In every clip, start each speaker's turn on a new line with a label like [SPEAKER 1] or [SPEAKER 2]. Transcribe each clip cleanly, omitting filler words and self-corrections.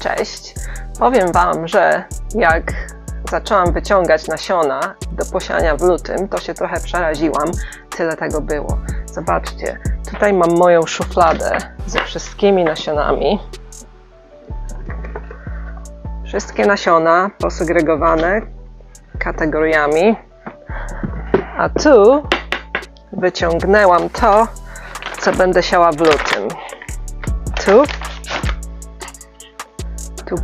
[SPEAKER 1] Cześć! Powiem Wam, że jak zaczęłam wyciągać nasiona do posiania w lutym, to się trochę przeraziłam. Tyle tego było. Zobaczcie, tutaj mam moją szufladę ze wszystkimi nasionami. Wszystkie nasiona posegregowane kategoriami. A tu wyciągnęłam to, co będę siała w lutym. Tu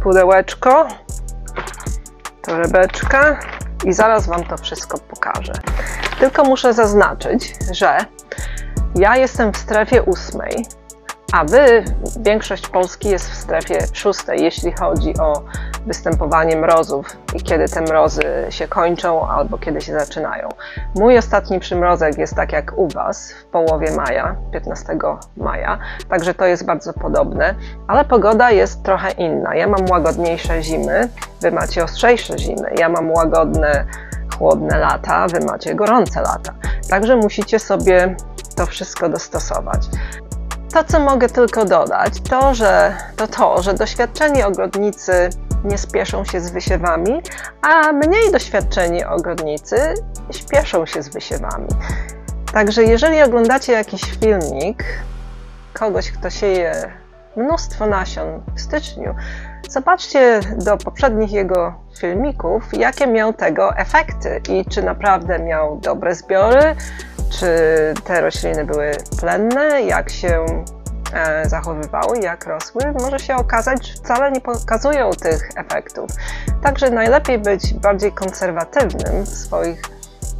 [SPEAKER 1] pudełeczko, torebeczka i zaraz Wam to wszystko pokażę. Tylko muszę zaznaczyć, że ja jestem w strefie 8, a większość Polski jest w strefie 6, jeśli chodzi o występowanie mrozów i kiedy te mrozy się kończą albo kiedy się zaczynają. Mój ostatni przymrozek jest tak jak u Was w połowie maja, 15 maja, także to jest bardzo podobne, ale pogoda jest trochę inna. Ja mam łagodniejsze zimy, Wy macie ostrzejsze zimy, ja mam łagodne, chłodne lata, Wy macie gorące lata, także musicie sobie to wszystko dostosować. To, co mogę tylko dodać, to, że doświadczeni ogrodnicy nie spieszą się z wysiewami, a mniej doświadczeni ogrodnicy śpieszą się z wysiewami. Także jeżeli oglądacie jakiś filmik kogoś, kto sieje mnóstwo nasion w styczniu, zobaczcie do poprzednich jego filmików, jakie miał tego efekty i czy naprawdę miał dobre zbiory, czy te rośliny były plenne, jak się zachowywały, jak rosły. Może się okazać, że wcale nie pokazują tych efektów. Także najlepiej być bardziej konserwatywnym w swoich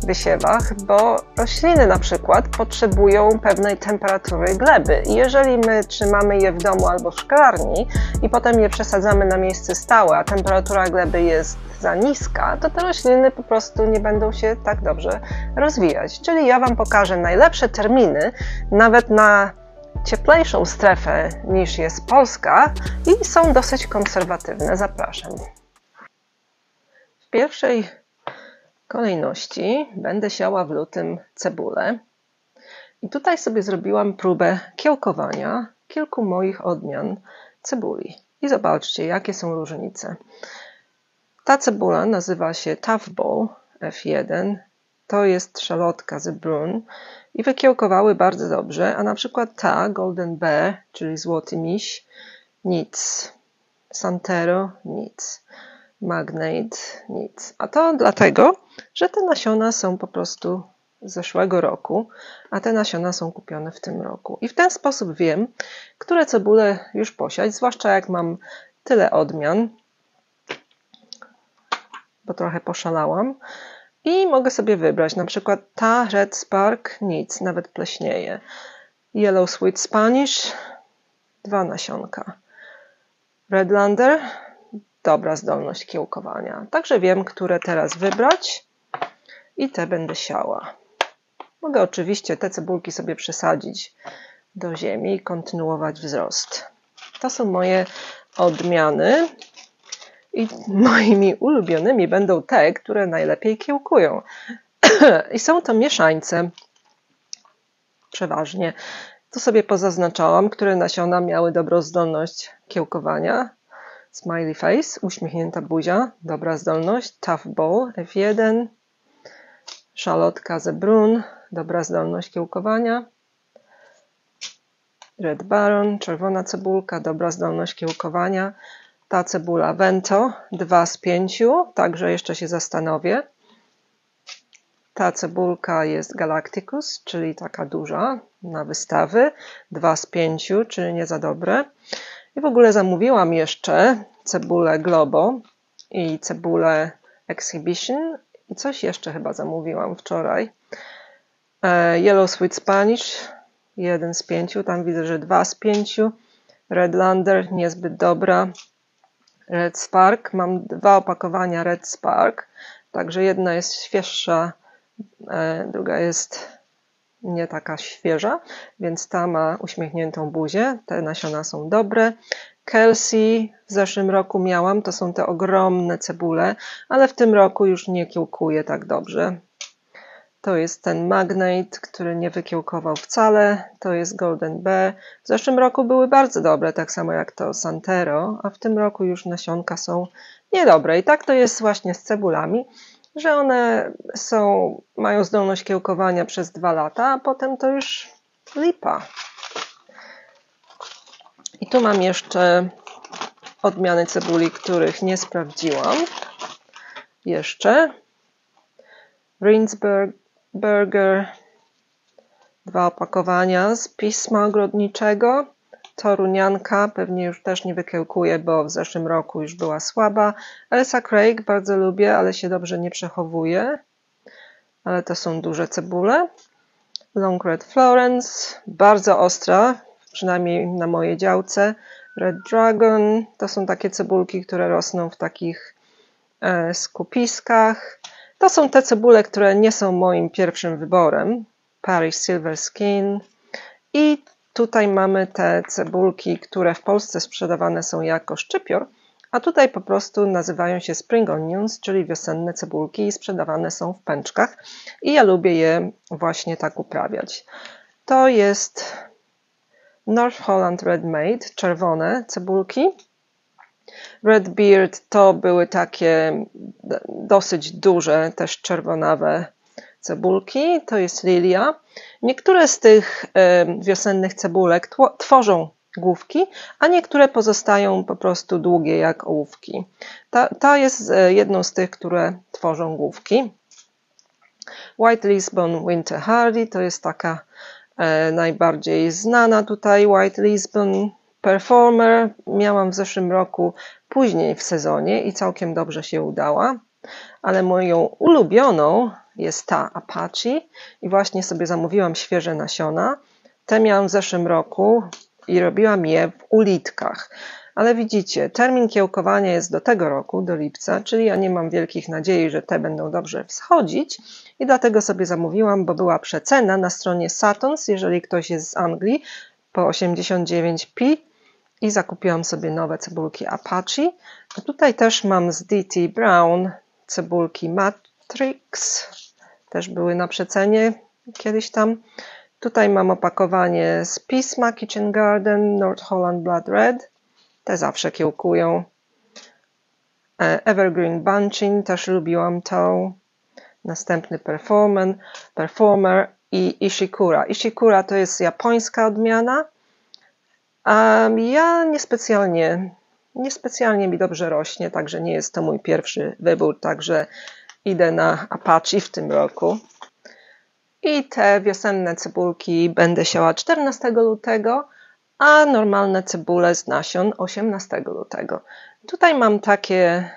[SPEAKER 1] wysiewach, bo rośliny na przykład potrzebują pewnej temperatury gleby i jeżeli my trzymamy je w domu albo w szklarni i potem je przesadzamy na miejsce stałe, a temperatura gleby jest za niska, to te rośliny po prostu nie będą się tak dobrze rozwijać. Czyli ja Wam pokażę najlepsze terminy, nawet na cieplejszą strefę niż jest Polska i są dosyć konserwatywne. Zapraszam. W pierwszej kolejności będę siała w lutym cebulę i tutaj sobie zrobiłam próbę kiełkowania kilku moich odmian cebuli i zobaczcie, jakie są różnice. Ta cebula nazywa się Tough Ball F1, to jest szalotka z Brun i wykiełkowały bardzo dobrze, a na przykład ta Golden Bear, czyli złoty miś, nic, Santero, nic, Magnate, nic. A to dlatego, że te nasiona są po prostu z zeszłego roku, a te nasiona są kupione w tym roku. I w ten sposób wiem, które cebule już posiać, zwłaszcza jak mam tyle odmian, bo trochę poszalałam. I mogę sobie wybrać, na przykład ta Red Spark, nic, nawet pleśnieje. Yellow Sweet Spanish, 2 nasionka. Redlander, dobra zdolność kiełkowania. Także wiem, które teraz wybrać i te będę siała. Mogę oczywiście te cebulki sobie przesadzić do ziemi i kontynuować wzrost. To są moje odmiany. I moimi ulubionymi będą te, które najlepiej kiełkują. I są to mieszańce. Przeważnie. Tu sobie pozaznaczałam, które nasiona miały dobrą zdolność kiełkowania. Smiley face, uśmiechnięta buzia, dobra zdolność. Tough Ball F1. Szalotka ze Brun, dobra zdolność kiełkowania. Red Baron, czerwona cebulka, dobra zdolność kiełkowania. Ta cebula Vento, 2 z 5, także jeszcze się zastanowię. Ta cebulka jest Galacticus, czyli taka duża, na wystawy, 2 z 5, czyli nie za dobre. I w ogóle zamówiłam jeszcze cebulę Globo i cebulę Exhibition i coś jeszcze chyba zamówiłam wczoraj. Yellow Sweet Spanish, 1 z 5, tam widzę, że 2 z 5. Redlander, niezbyt dobra. Red Spark, mam 2 opakowania Red Spark, także jedna jest świeższa, druga jest nie taka świeża, więc ta ma uśmiechniętą buzię, te nasiona są dobre. Kelsey w zeszłym roku miałam, to są te ogromne cebule, ale w tym roku już nie kiełkuje tak dobrze. To jest ten Magnate, który nie wykiełkował wcale. To jest Golden Bear. W zeszłym roku były bardzo dobre, tak samo jak to Santero, a w tym roku już nasionka są niedobre. I tak to jest właśnie z cebulami, że one mają zdolność kiełkowania przez 2 lata, a potem to już lipa. I tu mam jeszcze odmiany cebuli, których nie sprawdziłam. Jeszcze Rindsburger, 2 opakowania z pisma ogrodniczego. Torunianka pewnie już też nie wykiełkuje, bo w zeszłym roku już była słaba. Elsa Craig bardzo lubię, ale się dobrze nie przechowuje. Ale to są duże cebule. Long Red Florence, bardzo ostra, przynajmniej na mojej działce. Red Dragon, to są takie cebulki, które rosną w takich skupiskach. To są te cebule, które nie są moim pierwszym wyborem. Paris Silver Skin. I tutaj mamy te cebulki, które w Polsce sprzedawane są jako szczypior, a tutaj po prostu nazywają się Spring Onions, czyli wiosenne cebulki i sprzedawane są w pęczkach. I ja lubię je właśnie tak uprawiać. To jest North Holland Red Made, czerwone cebulki. Red Beard to były takie dosyć duże, też czerwonawe cebulki. To jest lilia. Niektóre z tych wiosennych cebulek tworzą główki, a niektóre pozostają po prostu długie jak ołówki. Ta jest jedną z tych, które tworzą główki. White Lisbon Winter Hardy to jest taka najbardziej znana tutaj White Lisbon Performer. Miałam w zeszłym roku później w sezonie i całkiem dobrze się udała, ale moją ulubioną jest ta Apache i właśnie sobie zamówiłam świeże nasiona. Te miałam w zeszłym roku i robiłam je w ulitkach. Ale widzicie, termin kiełkowania jest do tego roku, do lipca, czyli ja nie mam wielkich nadziei, że te będą dobrze wschodzić i dlatego sobie zamówiłam, bo była przecena na stronie Satons, jeżeli ktoś jest z Anglii, po 89p i zakupiłam sobie nowe cebulki Apache. A tutaj też mam z D.T. Brown cebulki Matrix, też były na przecenie kiedyś tam. Tutaj mam opakowanie z pisma Kitchen Garden North Holland Blood Red. Te zawsze kiełkują. Evergreen Bunching, też lubiłam tą. Następny Performer i Ishikura. Ishikura to jest japońska odmiana. A ja niespecjalnie mi dobrze rośnie, także nie jest to mój pierwszy wybór, także idę na Apache w tym roku. I te wiosenne cebulki będę siała 14 lutego, a normalne cebule z nasion 18 lutego. Tutaj mam takie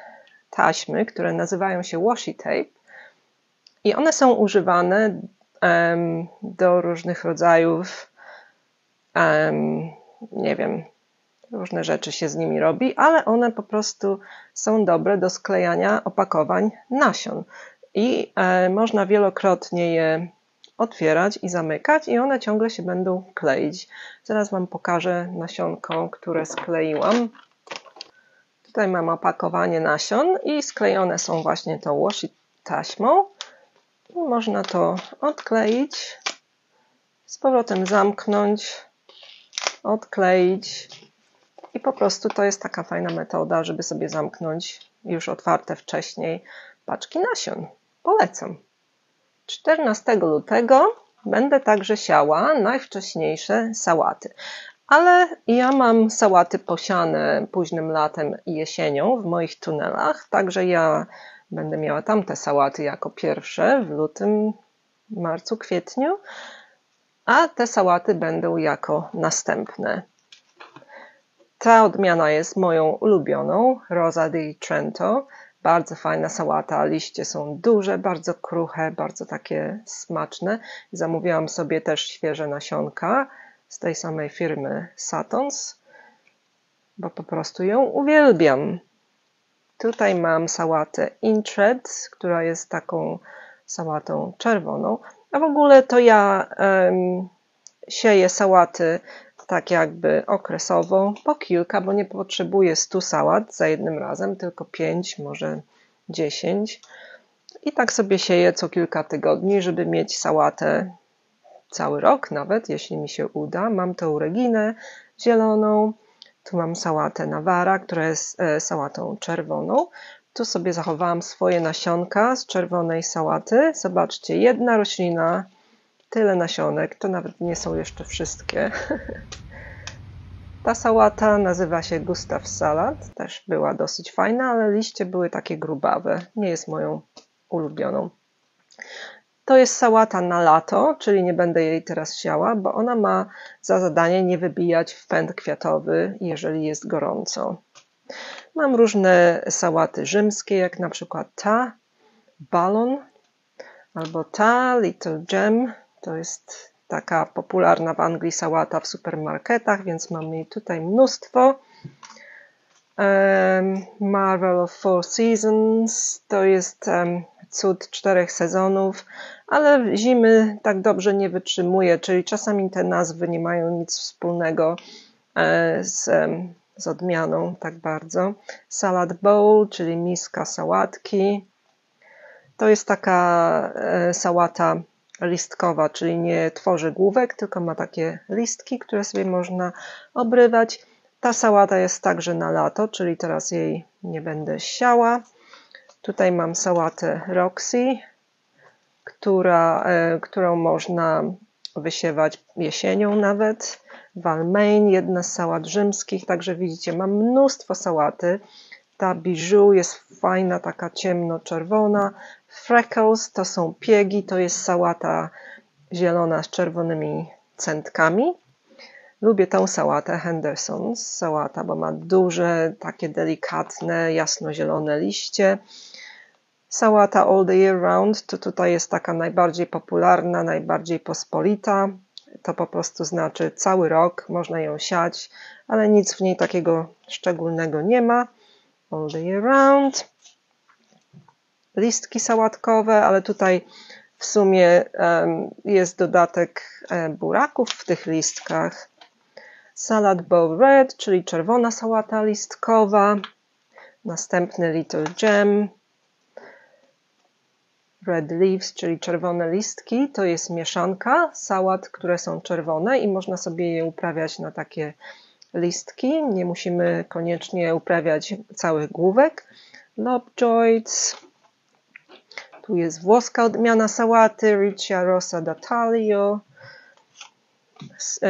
[SPEAKER 1] taśmy, które nazywają się washi tape i one są używane do różnych rodzajów, nie wiem, różne rzeczy się z nimi robi, ale one po prostu są dobre do sklejania opakowań nasion i można wielokrotnie je otwierać i zamykać i one ciągle się będą kleić. Zaraz Wam pokażę nasionko, które skleiłam. Tutaj mam opakowanie nasion i sklejone są właśnie tą washi taśmą. I można to odkleić, z powrotem zamknąć, odkleić i po prostu to jest taka fajna metoda, żeby sobie zamknąć już otwarte wcześniej paczki nasion. Polecam. 14 lutego będę także siała najwcześniejsze sałaty. Ale ja mam sałaty posiane późnym latem i jesienią w moich tunelach, także ja będę miała tamte sałaty jako pierwsze w lutym, marcu, kwietniu, a te sałaty będą jako następne. Ta odmiana jest moją ulubioną, Rosa di Trento. Bardzo fajna sałata, liście są duże, bardzo kruche, bardzo takie smaczne. Zamówiłam sobie też świeże nasionka z tej samej firmy Satons, bo po prostu ją uwielbiam. Tutaj mam sałatę Intred, która jest taką sałatą czerwoną, a w ogóle to ja sieję sałaty tak jakby okresowo, po kilka, bo nie potrzebuję 100 sałat za jednym razem, tylko 5, może 10. I tak sobie sieję co kilka tygodni, żeby mieć sałatę cały rok nawet, jeśli mi się uda. Mam tą reginę zieloną, tu mam sałatę Nawara, która jest sałatą czerwoną. Tu sobie zachowałam swoje nasionka z czerwonej sałaty. Zobaczcie, jedna roślina, tyle nasionek, to nawet nie są jeszcze wszystkie. Ta sałata nazywa się Gustav Salad, też była dosyć fajna, ale liście były takie grubawe, nie jest moją ulubioną. To jest sałata na lato, czyli nie będę jej teraz siała, bo ona ma za zadanie nie wybijać w pęd kwiatowy, jeżeli jest gorąco. Mam różne sałaty rzymskie, jak na przykład ta, Ballon, albo ta, Little Gem. To jest taka popularna w Anglii sałata w supermarketach, więc mamy jej tutaj mnóstwo. Marvel of Four Seasons to jest cud 4 sezonów, ale zimy tak dobrze nie wytrzymuje, czyli czasami te nazwy nie mają nic wspólnego z odmianą tak bardzo. Salad bowl, czyli miska sałatki. To jest taka sałata listkowa, czyli nie tworzy główek, tylko ma takie listki, które sobie można obrywać. Ta sałata jest także na lato, czyli teraz jej nie będę siała. Tutaj mam sałatę Roxy, którą można wysiewać jesienią nawet. Valmain, jedna z sałat rzymskich, także widzicie, mam mnóstwo sałaty. Ta Bijou jest fajna, taka ciemno-czerwona. Freckles to są piegi, to jest sałata zielona z czerwonymi centkami. Lubię tą sałatę, Henderson's sałata, bo ma duże, takie delikatne, jasnozielone liście. Sałata All the Year Round to tutaj jest taka najbardziej popularna, najbardziej pospolita. To po prostu znaczy cały rok, można ją siać, ale nic w niej takiego szczególnego nie ma. All the Year Round. Listki sałatkowe, ale tutaj w sumie jest dodatek buraków w tych listkach. Salad Bowl Red, czyli czerwona sałata listkowa. Następny Little Gem. Red Leaves, czyli czerwone listki. To jest mieszanka sałat, które są czerwone i można sobie je uprawiać na takie listki. Nie musimy koniecznie uprawiać całych główek. Lovejoys. Tu jest włoska odmiana sałaty, Riccia Rosa da Taglio.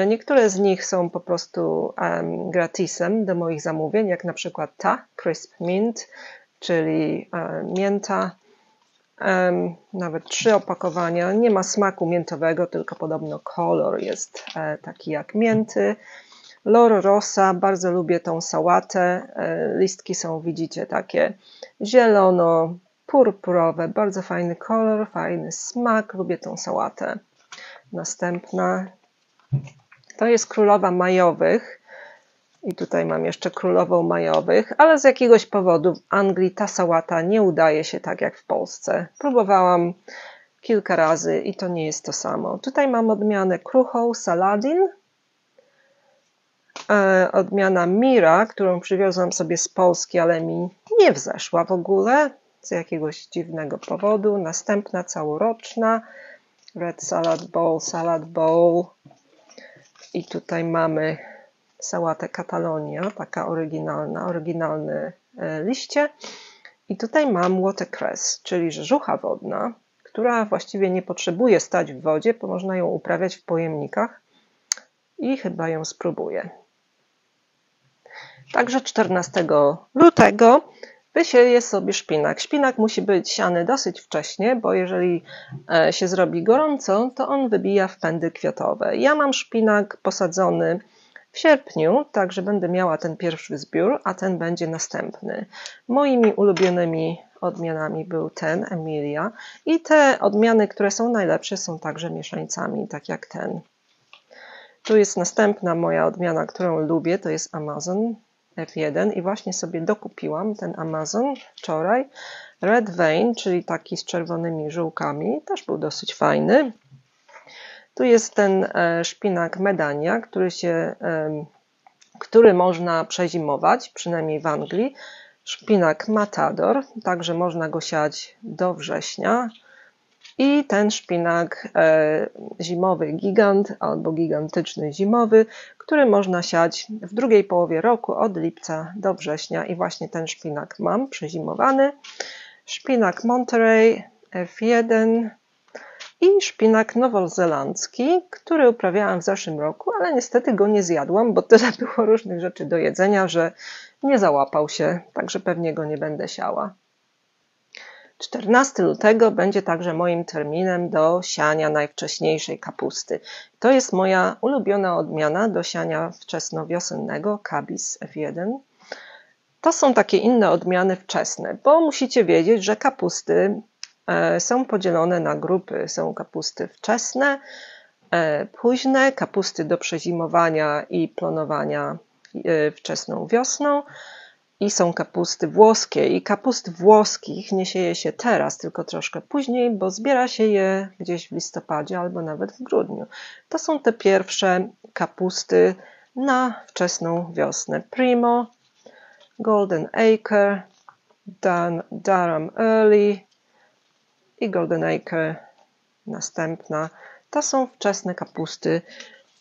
[SPEAKER 1] Niektóre z nich są po prostu gratisem do moich zamówień, jak na przykład ta, Crisp Mint, czyli mięta. Nawet 3 opakowania. Nie ma smaku miętowego, tylko podobno kolor jest taki jak mięty. Loro Rosa, bardzo lubię tą sałatę. Listki są, widzicie, takie zielono-purpurowe. Bardzo fajny kolor, fajny smak. Lubię tą sałatę. Następna to jest królowa majowych. I tutaj mam jeszcze królową majowych, ale z jakiegoś powodu w Anglii ta sałata nie udaje się tak jak w Polsce. Próbowałam kilka razy i to nie jest to samo. Tutaj mam odmianę kruchą Saladin. Odmiana Mira, którą przywiozłam sobie z Polski, ale mi nie wzeszła w ogóle z jakiegoś dziwnego powodu. Następna całoroczna Red Salad Bowl. I tutaj mamy sałatę Catalonia, taka oryginalne liście. I tutaj mam watercress, czyli rzeżucha wodna, która właściwie nie potrzebuje stać w wodzie, bo można ją uprawiać w pojemnikach i chyba ją spróbuję. Także 14 lutego wysieję sobie szpinak. Szpinak musi być siany dosyć wcześnie, bo jeżeli się zrobi gorąco, to on wybija w pędy kwiatowe. Ja mam szpinak posadzony w sierpniu, także będę miała ten pierwszy zbiór, a ten będzie następny. Moimi ulubionymi odmianami był ten, Emilia. I te odmiany, które są najlepsze, są także mieszańcami, tak jak ten. Tu jest następna moja odmiana, którą lubię, to jest Amazon F1 i właśnie sobie dokupiłam ten Amazon wczoraj. Red Vein, czyli taki z czerwonymi żyłkami, też był dosyć fajny. Tu jest ten szpinak Medania, który można przezimować, przynajmniej w Anglii. szpinak Matador, także można go siać do września. I ten szpinak zimowy gigant albo gigantyczny zimowy, który można siać w drugiej połowie roku od lipca do września i właśnie ten szpinak mam przezimowany. Szpinak Monterey F1 i szpinak nowozelandzki, który uprawiałam w zeszłym roku, ale niestety go nie zjadłam, bo tyle było różnych rzeczy do jedzenia, że nie załapał się, także pewnie go nie będę siała. 14 lutego będzie także moim terminem do siania najwcześniejszej kapusty. To jest moja ulubiona odmiana do siania wczesnowiosennego, Kabis F1. To są takie inne odmiany wczesne, bo musicie wiedzieć, że kapusty są podzielone na grupy. Są kapusty wczesne, późne, kapusty do przezimowania i planowania wczesną wiosną. I są kapusty włoskie. I kapust włoskich nie sieje się teraz, tylko troszkę później, bo zbiera się je gdzieś w listopadzie albo nawet w grudniu. To są te pierwsze kapusty na wczesną wiosnę. Primo, Golden Acre, Durham Early i Golden Acre następna. To są wczesne kapusty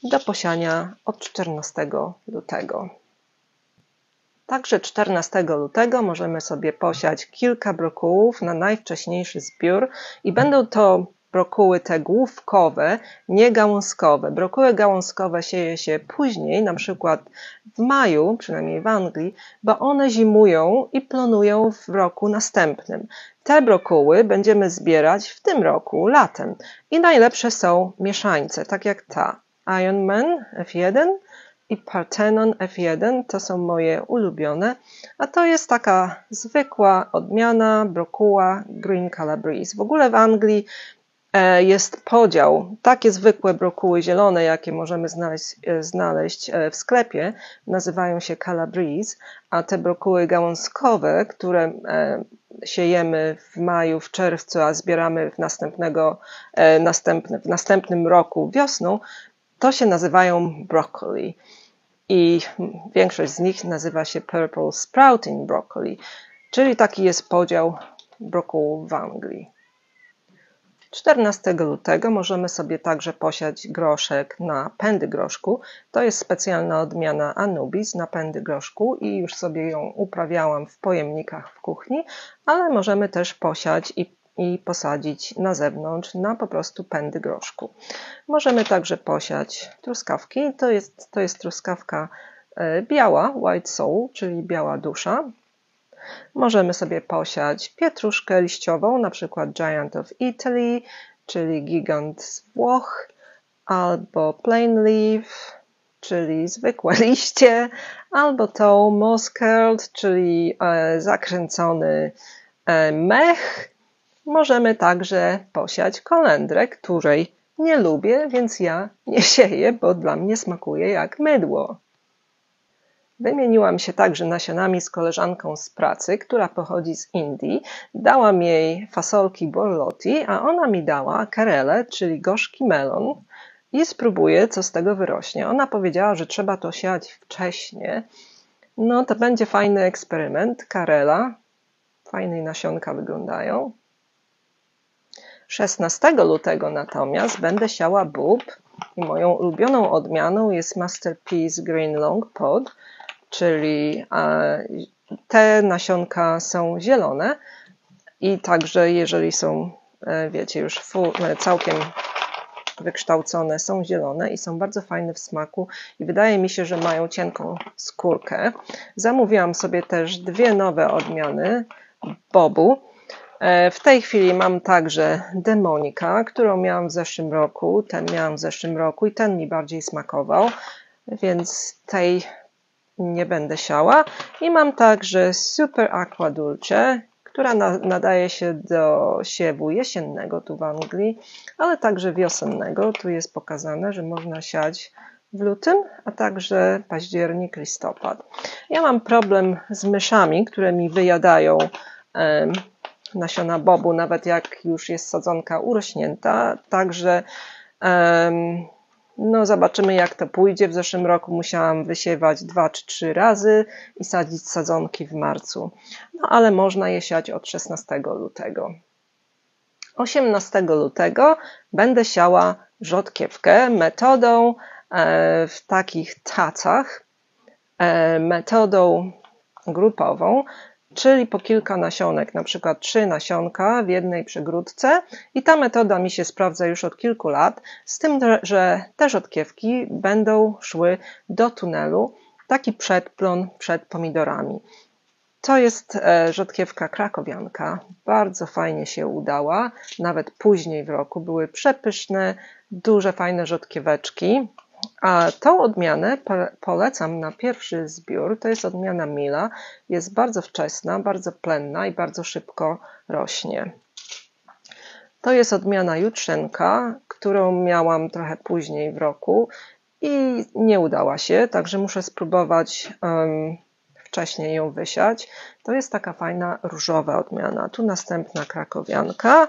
[SPEAKER 1] do posiania od 14 lutego. Także 14 lutego możemy sobie posiać kilka brokułów na najwcześniejszy zbiór i będą to brokuły te główkowe, nie gałązkowe. Brokuły gałązkowe sieje się później, na przykład w maju, przynajmniej w Anglii, bo one zimują i plonują w roku następnym. Te brokuły będziemy zbierać w tym roku, latem. I najlepsze są mieszańce, tak jak ta. Ironman F1 i Parthenon F1 to są moje ulubione, a to jest taka zwykła odmiana brokuła Green Calabrese. W ogóle w Anglii jest podział. Takie zwykłe brokuły zielone, jakie możemy znaleźć w sklepie, nazywają się Calabrese, a te brokuły gałązkowe, które siejemy w maju, w czerwcu, a zbieramy w następnym roku wiosną, to się nazywają broccoli. I większość z nich nazywa się Purple Sprouting Broccoli, czyli taki jest podział brokułów w Anglii. 14 lutego możemy sobie także posiać groszek na pędy groszku. To jest specjalna odmiana Anubis na pędy groszku i już sobie ją uprawiałam w pojemnikach w kuchni, ale możemy też posiać i posadzić na zewnątrz na po prostu pędy groszku. Możemy także posiać truskawki. To jest truskawka biała, white soul, czyli biała dusza. Możemy sobie posiać pietruszkę liściową, na przykład Giant of Italy, czyli gigant z Włoch, albo plain leaf, czyli zwykłe liście, albo tą moss curled, czyli zakręcony mech. Możemy także posiać kolendrę, której nie lubię, więc ja nie sieję, bo dla mnie smakuje jak mydło. Wymieniłam się także nasionami z koleżanką z pracy, która pochodzi z Indii. Dałam jej fasolki borlotti, a ona mi dała karelę, czyli gorzki melon i spróbuję, co z tego wyrośnie. Ona powiedziała, że trzeba to siać wcześnie. No to będzie fajny eksperyment. Karela, fajne nasionka wyglądają. 16 lutego natomiast będę siała bób i moją ulubioną odmianą jest Masterpiece Green Long Pod, czyli te nasionka są zielone i także jeżeli są, wiecie, już całkiem wykształcone, są zielone i są bardzo fajne w smaku i wydaje mi się, że mają cienką skórkę. Zamówiłam sobie też dwie nowe odmiany bobu. W tej chwili mam także Demonika, którą miałam w zeszłym roku. Ten miałam w zeszłym roku i ten mi bardziej smakował, więc tej nie będę siała. I mam także Super Aqua Dulce, która nadaje się do siewu jesiennego tu w Anglii, ale także wiosennego. Tu jest pokazane, że można siać w lutym, a także październik, listopad. Ja mam problem z myszami, które mi wyjadają nasiona bobu, nawet jak już jest sadzonka urośnięta, także No zobaczymy jak to pójdzie. W zeszłym roku musiałam wysiewać 2 czy 3 razy i sadzić sadzonki w marcu. No ale można je siać od 16 lutego. 18 lutego będę siała rzodkiewkę metodą w takich tacach, metodą grupową, czyli po kilka nasionek, na przykład 3 nasionka w jednej przegródce i ta metoda mi się sprawdza już od kilku lat, z tym, że te rzodkiewki będą szły do tunelu, taki przedplon przed pomidorami. To jest rzodkiewka krakowianka, bardzo fajnie się udała, nawet później w roku były przepyszne, duże fajne rzodkieweczki. A tą odmianę polecam na pierwszy zbiór, to jest odmiana Mila, jest bardzo wczesna, bardzo plenna i bardzo szybko rośnie. To jest odmiana Jutrzenka, którą miałam trochę później w roku i nie udała się, także muszę spróbować wcześniej ją wysiać. To jest taka fajna różowa odmiana. Tu następna krakowianka.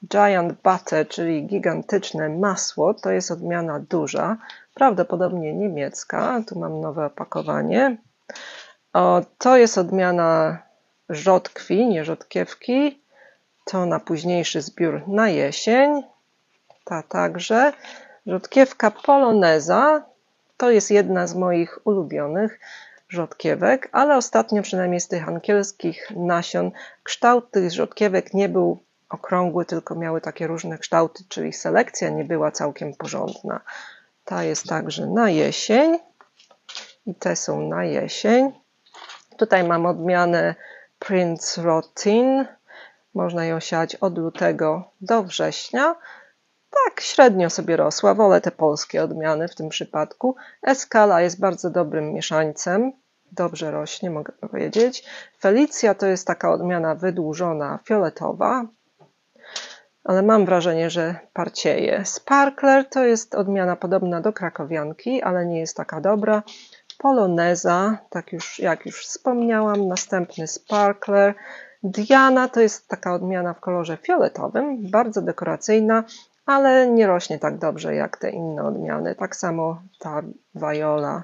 [SPEAKER 1] Giant Butter, czyli gigantyczne masło, to jest odmiana duża, prawdopodobnie niemiecka. Tu mam nowe opakowanie. To jest odmiana rzodkwi, nie rzodkiewki. To na późniejszy zbiór na jesień. Ta także. Rzodkiewka poloneza, to jest jedna z moich ulubionych rzodkiewek, ale ostatnio przynajmniej z tych angielskich nasion kształt tych rzodkiewek nie był okrągły, tylko miały takie różne kształty, czyli selekcja nie była całkiem porządna. Ta jest także na jesień i te są na jesień. Tutaj mam odmianę Prince Rotin. Można ją siać od lutego do września. Tak średnio sobie rosła, wolę te polskie odmiany w tym przypadku. Escala jest bardzo dobrym mieszańcem, dobrze rośnie, mogę powiedzieć. Felicia to jest taka odmiana wydłużona, fioletowa, ale mam wrażenie, że parcieje. Sparkler to jest odmiana podobna do krakowianki, ale nie jest taka dobra. Poloneza, tak jak już wspomniałam, następny Sparkler. Diana to jest taka odmiana w kolorze fioletowym, bardzo dekoracyjna, ale nie rośnie tak dobrze jak te inne odmiany. Tak samo ta Viola.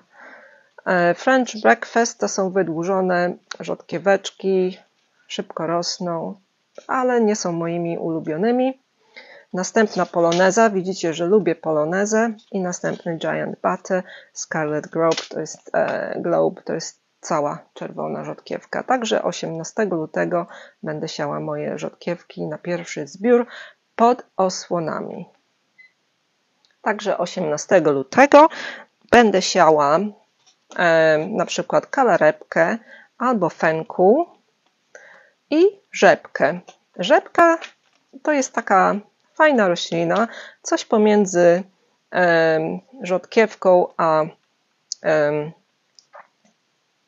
[SPEAKER 1] French Breakfast to są wydłużone rzodkieweczki, szybko rosną, ale nie są moimi ulubionymi. Następna poloneza, widzicie, że lubię polonezę i następny Giant Butter, Scarlet Globe, to jest cała czerwona rzodkiewka. Także 18 lutego będę siała moje rzodkiewki na pierwszy zbiór pod osłonami. Także 18 lutego będę siała na przykład kalarepkę albo fenku i rzepkę. Rzepka to jest taka fajna roślina, coś pomiędzy rzodkiewką a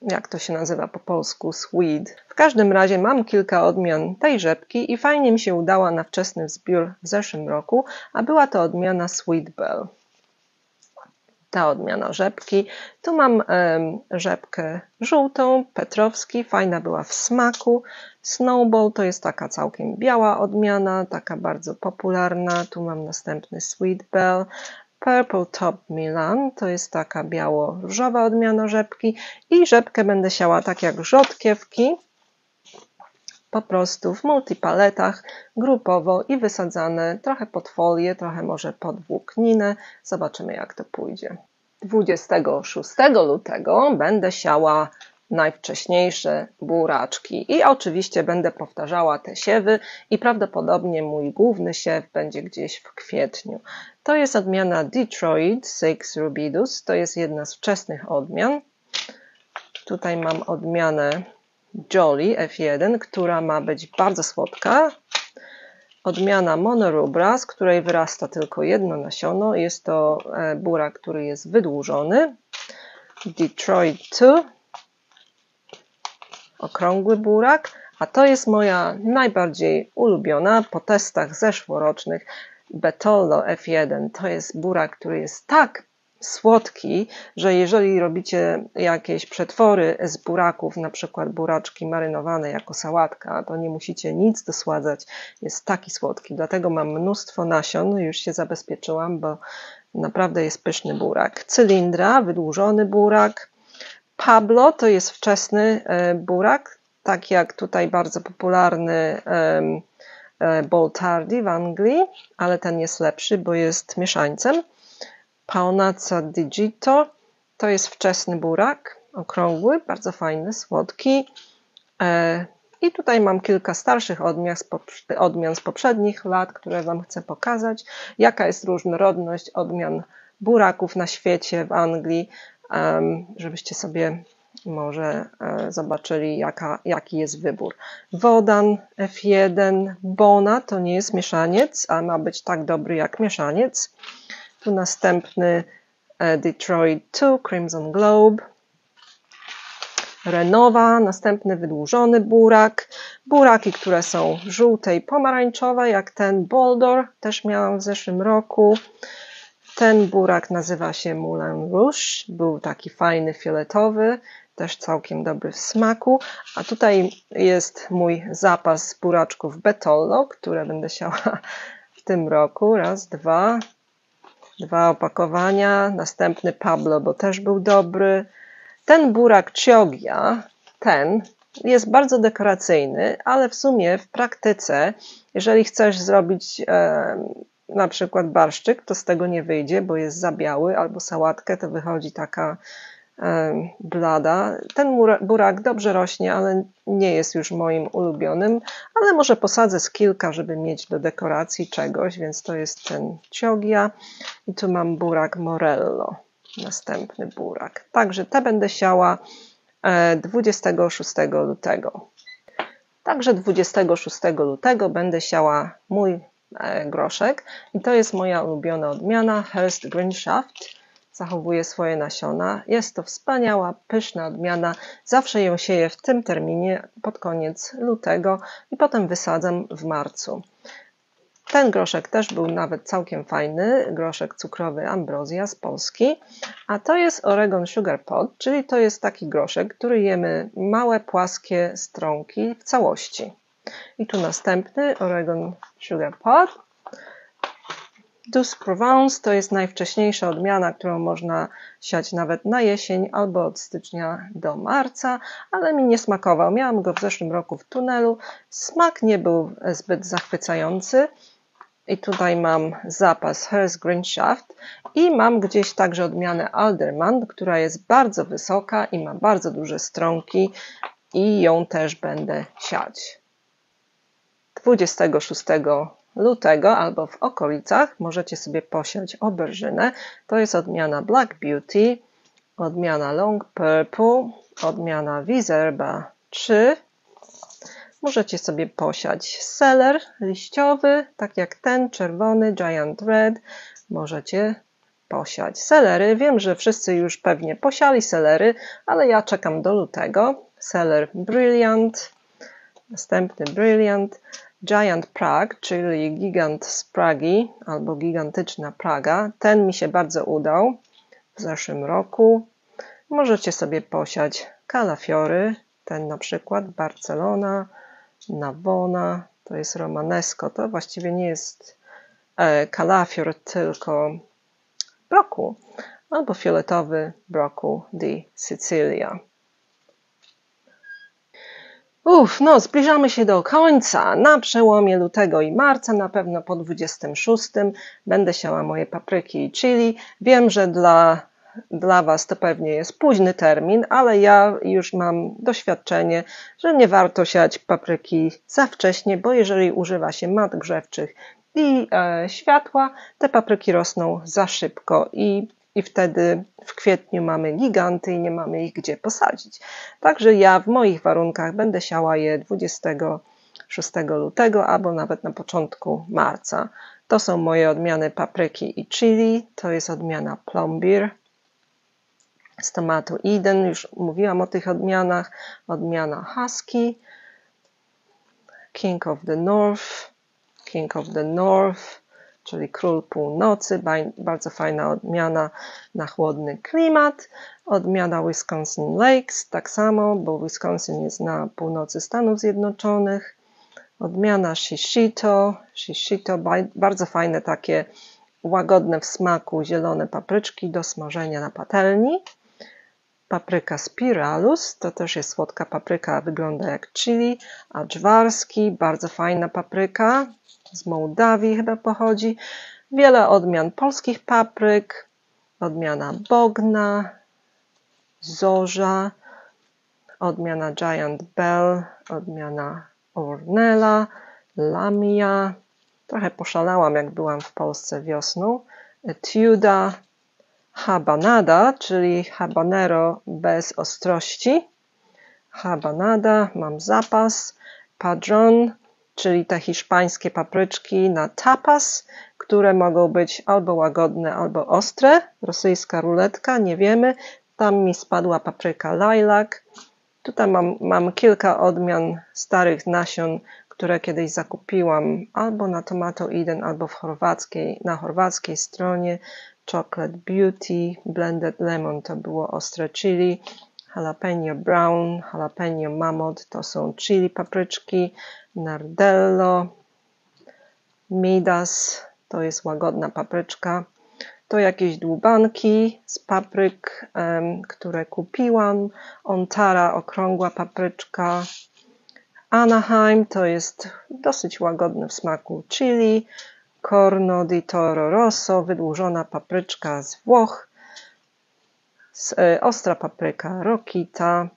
[SPEAKER 1] jak to się nazywa po polsku, swede. W każdym razie mam kilka odmian tej rzepki i fajnie mi się udała na wczesny zbiór w zeszłym roku, a była to odmiana Sweet Belle. Ta odmiana rzepki. Tu mam rzepkę żółtą, Petrowski, fajna była w smaku. Snowball to jest taka całkiem biała odmiana, taka bardzo popularna. Tu mam następny Sweet Belle. Purple Top Milan to jest taka biało-różowa odmiana rzepki i rzepkę będę siała tak jak rzodkiewki, po prostu w multipaletach, grupowo i wysadzane trochę pod folię, trochę może pod włókninę. Zobaczymy jak to pójdzie. 26 lutego będę siała najwcześniejsze buraczki i oczywiście będę powtarzała te siewy i prawdopodobnie mój główny siew będzie gdzieś w kwietniu. To jest odmiana Detroit Six Rubidus, to jest jedna z wczesnych odmian. Tutaj mam odmianę Jolly F1, która ma być bardzo słodka. Odmiana Monorubra, z której wyrasta tylko jedno nasiono. Jest to burak, który jest wydłużony. Detroit 2. Okrągły burak, a to jest moja najbardziej ulubiona po testach zeszłorocznych Betollo F1. To jest burak, który jest tak słodki, że jeżeli robicie jakieś przetwory z buraków, na przykład buraczki marynowane jako sałatka, to nie musicie nic dosładzać. Jest taki słodki, dlatego mam mnóstwo nasion, już się zabezpieczyłam, bo Naprawdę jest pyszny burak. Cylindra, wydłużony burak. Pablo to jest wczesny burak, tak jak tutaj bardzo popularny Boltardi w Anglii, ale ten jest lepszy, bo jest mieszańcem. Paonazza di Gitto to jest wczesny burak, okrągły, bardzo fajny, słodki. I tutaj mam kilka starszych odmian z poprzednich lat, które Wam chcę pokazać. Jaka jest różnorodność odmian buraków na świecie, w Anglii, żebyście sobie może zobaczyli, jaki jest wybór. Wodan F1 Bona to nie jest mieszaniec, a ma być tak dobry jak mieszaniec. Tu następny Detroit 2 Crimson Globe. Renowa, następny wydłużony burak. Buraki, które są żółte i pomarańczowe, jak ten Boldor, też miałam w zeszłym roku. Ten burak nazywa się Moulin Rouge, był taki fajny, fioletowy, też całkiem dobry w smaku. A tutaj jest mój zapas buraczków Betollo, które będę siała w tym roku. Raz, dwa opakowania. Następny Pablo, bo też był dobry. Ten burak Chioggia, ten jest bardzo dekoracyjny, ale w sumie w praktyce, jeżeli chcesz zrobić na przykład barszczyk, to z tego nie wyjdzie, bo jest za biały, albo sałatkę, to wychodzi taka blada. Ten burak dobrze rośnie, ale nie jest już moim ulubionym, ale może posadzę z kilka, żeby mieć do dekoracji czegoś, więc to jest ten Chioggia. I tu mam burak Morello, następny burak. Także te będę siała 26 lutego. Także 26 lutego będę siała mój groszek i to jest moja ulubiona odmiana Hearst Greenshaft. Zachowuje swoje nasiona. Jest to wspaniała, pyszna odmiana. Zawsze ją sieję w tym terminie pod koniec lutego i potem wysadzam w marcu. Ten groszek też był nawet całkiem fajny, groszek cukrowy Ambrosia z Polski, a to jest Oregon Sugar Pot, czyli to jest taki groszek, który jemy małe, płaskie strąki w całości. I tu następny Oregon Sugar Pot. Douce Provence to jest najwcześniejsza odmiana, którą można siać nawet na jesień albo od stycznia do marca, ale mi nie smakował. Miałam go w zeszłym roku w tunelu. Smak nie był zbyt zachwycający. I tutaj mam zapas Hearst Greenshaft i mam gdzieś także odmianę Alderman, która jest bardzo wysoka i ma bardzo duże strąki i ją też będę siać. 26 lutego albo w okolicach możecie sobie posiać oberżynę. To jest odmiana Black Beauty, odmiana Long Purple, odmiana Wizerba 3. Możecie sobie posiać seler liściowy, tak jak ten czerwony Giant Red. Możecie posiać selery. Wiem, że wszyscy już pewnie posiali selery, ale ja czekam do lutego. Seler Brilliant, następny Brilliant, Giant Prague, czyli gigant z Pragi albo gigantyczna Praga. Ten mi się bardzo udał w zeszłym roku. Możecie sobie posiać kalafiory, ten na przykład Barcelona, Navona, to jest Romanesco, to właściwie nie jest kalafior, tylko brokuł, albo fioletowy brokuł di Sicilia. No zbliżamy się do końca. Na przełomie lutego i marca, na pewno po 26 będę siała moje papryki i chili. Wiem, że dla Was to pewnie jest późny termin, ale ja już mam doświadczenie, że nie warto siać papryki za wcześnie, bo jeżeli używa się mat grzewczych i światła, te papryki rosną za szybko i wtedy w kwietniu mamy giganty i nie mamy ich gdzie posadzić. Także ja w moich warunkach będę siała je 26 lutego albo nawet na początku marca. To są moje odmiany papryki i chili, to jest odmiana Plombier. Z tomatu Eden, już mówiłam o tych odmianach, odmiana Husky, King of the North, czyli Król Północy, bardzo fajna odmiana na chłodny klimat, odmiana Wisconsin Lakes, tak samo, bo Wisconsin jest na północy Stanów Zjednoczonych, odmiana Shishito, bardzo fajne takie łagodne w smaku zielone papryczki do smażenia na patelni. Papryka spiralus, to też jest słodka papryka, wygląda jak chili. Adżwarski, bardzo fajna papryka, z Mołdawii chyba pochodzi. Wiele odmian polskich papryk, odmiana Bogna, Zorza, odmiana Giant Bell, odmiana Ornella, Lamia. Trochę poszalałam, jak byłam w Polsce wiosną. Etiuda, Habanada, czyli habanero bez ostrości. Habanada, mam zapas. Padron, czyli te hiszpańskie papryczki na tapas, które mogą być albo łagodne, albo ostre. Rosyjska ruletka, nie wiemy. Tam mi spadła papryka lilac. Tutaj mam kilka odmian starych nasion, które kiedyś zakupiłam albo na Tomato Eden, albo na chorwackiej stronie. Chocolate Beauty, Blended Lemon to było ostre chili. Jalapeno Brown, Jalapeno Mammoth to są chili papryczki. Nardello, Midas to jest łagodna papryczka. To jakieś dłubanki z papryk, które kupiłam. Ontara, okrągła papryczka. Anaheim to jest dosyć łagodny w smaku chili. Corno di Toro Rosso, wydłużona papryczka z Włoch. Ostra papryka Rokita.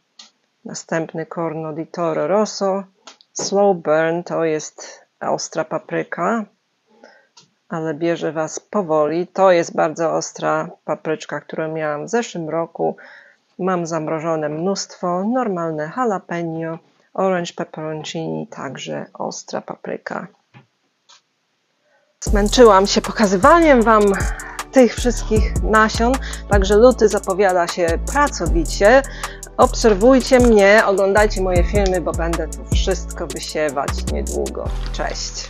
[SPEAKER 1] Następny Corno di Toro Rosso. Slow burn to jest ostra papryka, ale bierze Was powoli. To jest bardzo ostra papryczka, którą miałam w zeszłym roku. Mam zamrożone mnóstwo. Normalne jalapeno, orange pepperoncini, także ostra papryka. Zmęczyłam się pokazywaniem Wam tych wszystkich nasion, także luty zapowiada się pracowicie. Obserwujcie mnie, oglądajcie moje filmy, bo będę tu wszystko wysiewać niedługo. Cześć!